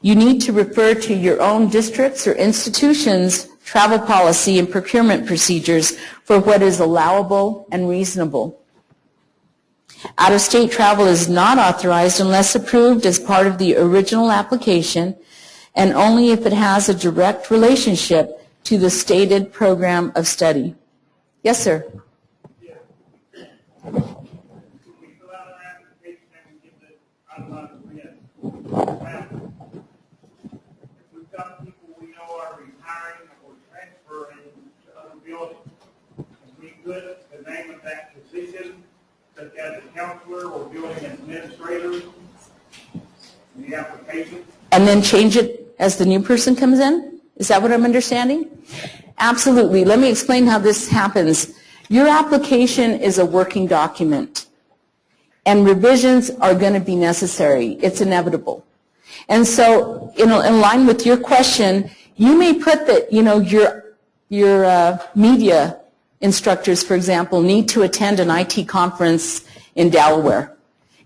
You need to refer to your own district's or institution's travel policy and procurement procedures for what is allowable and reasonable. Out-of-state travel is not authorized unless approved as part of the original application and only if it has a direct relationship to the stated program of study. Yes, sir? Yeah. We fill out our application and we give it out of yes. If we've got people we know are retiring or transferring to other buildings, we put the name of that position, such as a counselor or building administrator, in the application. And then change it as the new person comes in? Is that what I'm understanding? Absolutely. Let me explain how this happens. Your application is a working document, and revisions are going to be necessary. It's inevitable. And so, in line with your question, you may put that, your media instructors, for example, need to attend an IT conference in Delaware.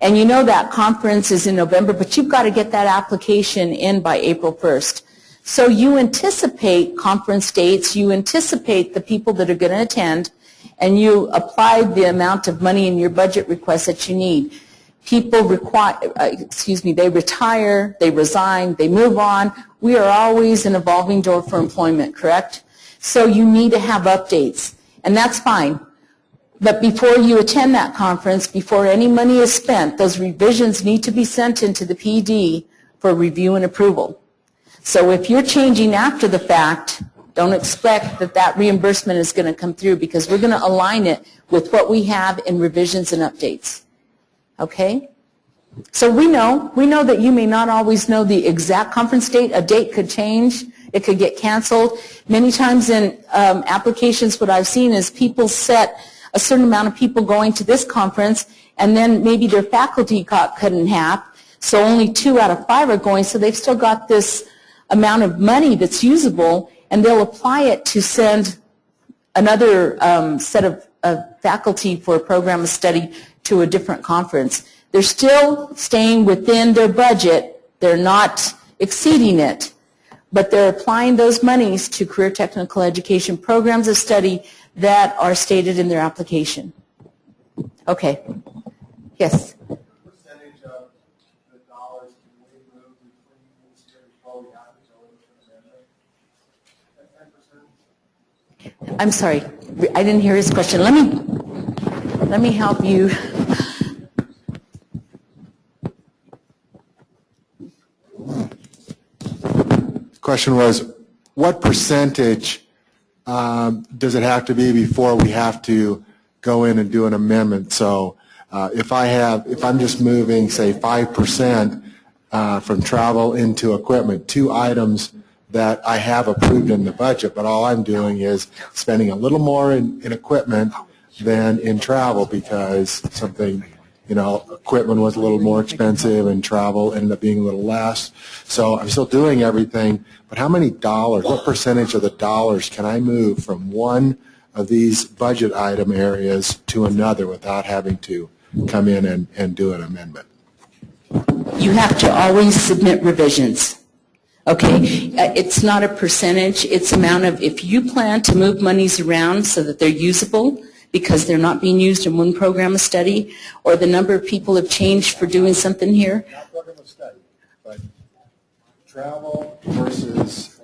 And you know that conference is in November, but you've got to get that application in by April 1st. So you anticipate conference dates, you anticipate the people that are going to attend, and you apply the amount of money in your budget request that you need. People they retire, they resign, they move on. We are always an evolving door for employment, correct? So you need to have updates, and that's fine. But before you attend that conference, before any money is spent, those revisions need to be sent into the PD for review and approval. So if you're changing after the fact, don't expect that that reimbursement is going to come through, because we're going to align it with what we have in revisions and updates. Okay? So we know that you may not always know the exact conference date. A date could change. It could get canceled. Many times in applications, what I've seen is people set a certain amount of people going to this conference, and then maybe their faculty got cut in half, so only 2 out of 5 are going, so they've still got this amount of money that's usable, and they'll apply it to send another set of faculty for a program of study to a different conference. They're still staying within their budget. They're not exceeding it, but they're applying those monies to career technical education programs of study that are stated in their application. Okay. Yes? What percentage of the dollars can we move between these years before we have to go into the 10%? I'm sorry, I didn't hear his question. Let me help you. The question was, what percentage does it have to be before we have to go in and do an amendment? So if I'm just moving, say, 5% from travel into equipment, 2 items that I have approved in the budget, but all I'm doing is spending a little more in equipment than in travel because something, equipment was a little more expensive and travel ended up being a little less. So I'm still doing everything, but how many dollars, what percentage of the dollars can I move from one of these budget item areas to another without having to come in and do an amendment? You have to always submit revisions. Okay, it's not a percentage, it's amount of, if you plan to move monies around so that they're usable because they're not being used in one program of study, or the number of people have changed for doing something here. Not program of study, but travel versus,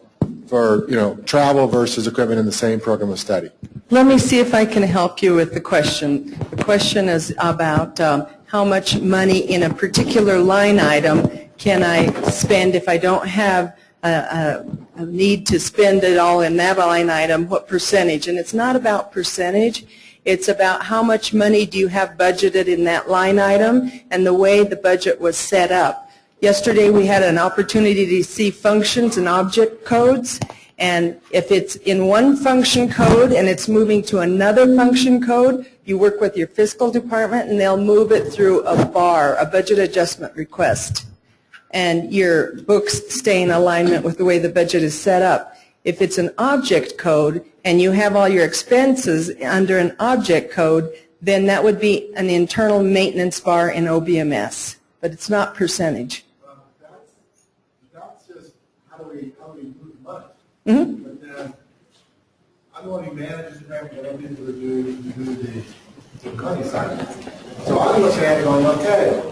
travel versus equipment in the same program of study. Let me see if I can help you with the question. The question is about how much money in a particular line item can I spend if I don't have a need to spend it all in that line item, what percentage? And it's not about percentage. It's about how much money do you have budgeted in that line item and the way the budget was set up. Yesterday we had an opportunity to see functions and object codes, and if it's in one function code and it's moving to another function code, you work with your fiscal department and they'll move it through a BAR, a budget adjustment request. And your books stay in alignment with the way the budget is set up. If it's an object code and you have all your expenses under an object code, then that would be an internal maintenance bar in OBMS, but it's not percentage. That's how we move money. Mhm. But then, I'm the one who manages the grant, but other people to do the money side. So I'm looking at it going, okay,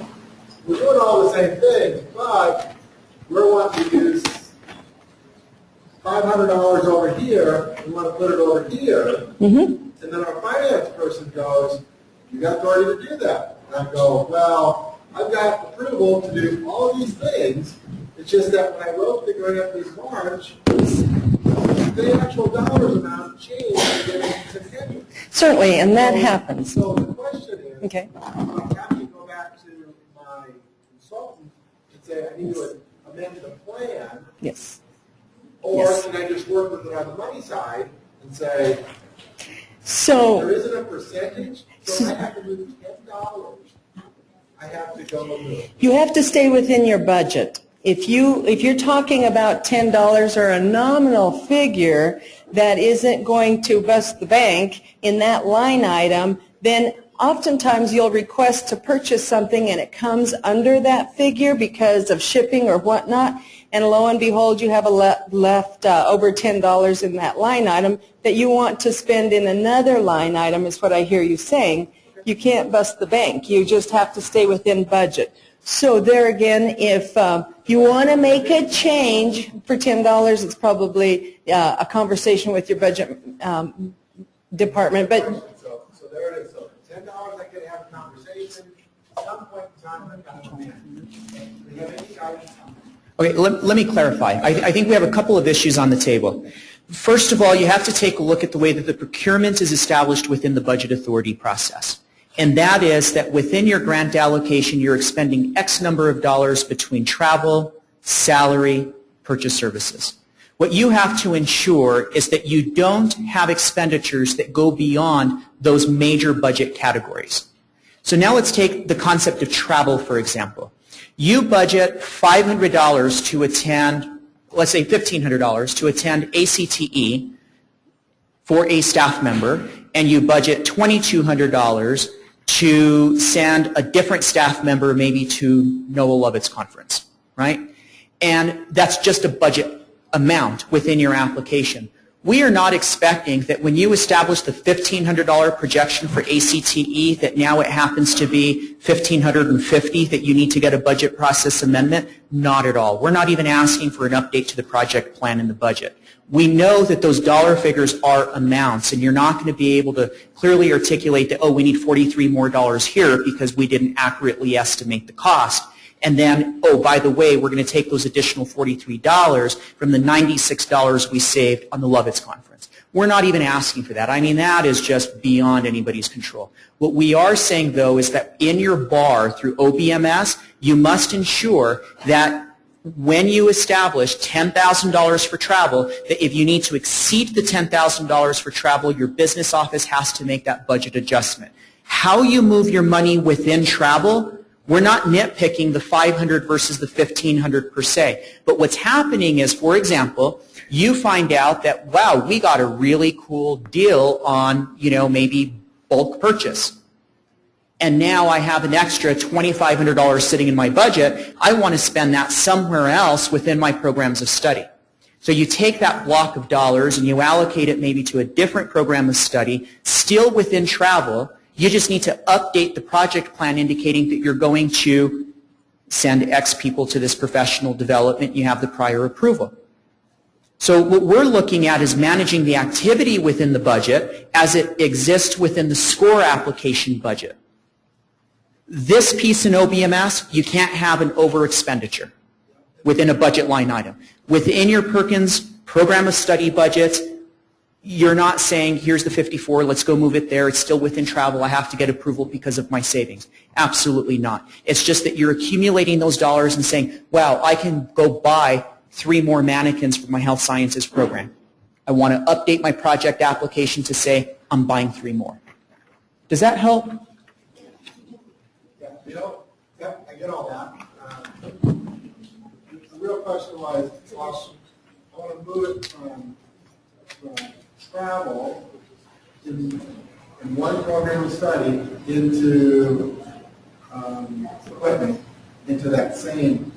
we're doing all the same things, but we're wanting to use $500 over here, we want to put it over here, and then our finance person goes, you got authority to do that. And I go, well, I've got approval to do all of these things, it's just that when I wrote the grant this March, the actual dollars amount changed to pennies. Certainly, and that happens. So the question is, Okay. I have to go back to my consultant and say, I need to amend the plan, Yes. or Yes. can I just work with it on the money side and say, there So, isn't a percentage, so I have to move $10. I have to go move. you have to stay within your budget. If you're talking about $10 or a nominal figure that isn't going to bust the bank in that line item, then oftentimes you'll request to purchase something and it comes under that figure because of shipping or whatnot, and lo and behold, you have left over $10 in that line item that you want to spend in another line item, is what I hear you saying. You can't bust the bank. You just have to stay within budget. So there again, if you want to make a change for $10, it's probably a conversation with your budget department. But So there it is. So $10, I could have a conversation. At some point in time, I've got to amend. Do you have any guidance on that? Okay, let me clarify. I think we have a couple of issues on the table. First of all, you have to take a look at the way that the procurement is established within the budget authority process. And that is that within your grant allocation, you're expending X number of dollars between travel, salary, purchase services. What you have to ensure is that you don't have expenditures that go beyond those major budget categories. So now let's take the concept of travel, for example. You budget $500 to attend, let's say $1,500 to attend ACTE for a staff member, and you budget $2,200 to send a different staff member maybe to Noah Lovett's conference, right? And that's just a budget amount within your application. We are not expecting that when you establish the $1,500 projection for ACTE that now it happens to be $1,550 that you need to get a budget process amendment. Not at all. We're not even asking for an update to the project plan in the budget. We know that those dollar figures are amounts, and you're not going to be able to clearly articulate that, oh, we need $43 more here because we didn't accurately estimate the cost. And then, oh, by the way, we're going to take those additional $43 from the $96 we saved on the Lovett's conference. We're not even asking for that. I mean, that is just beyond anybody's control. What we are saying, though, is that in your bar through OBMS, you must ensure that when you establish $10,000 for travel, that if you need to exceed the $10,000 for travel, your business office has to make that budget adjustment. How you move your money within travel, we're not nitpicking the $500 versus the $1,500 per se. But what's happening is, for example, you find out that, wow, we got a really cool deal on, maybe bulk purchase. And now I have an extra $2,500 sitting in my budget. I want to spend that somewhere else within my programs of study. So you take that block of dollars and you allocate it maybe to a different program of study, still within travel. You just need to update the project plan indicating that you're going to send X people to this professional development. You have the prior approval. So what we're looking at is managing the activity within the budget as it exists within the SCORE application budget. This piece in OBMS, you can't have an over expenditure within a budget line item. Within your Perkins program of study budget, you're not saying, here's the 54, let's go move it there, it's still within travel, I have to get approval because of my savings. Absolutely not. It's just that you're accumulating those dollars and saying, wow, I can go buy 3 more mannequins for my health sciences program. I want to update my project application to say, I'm buying 3 more. Does that help? Yeah, I get all that. The real question was, I want to move it from travel in one program of study into equipment, into that same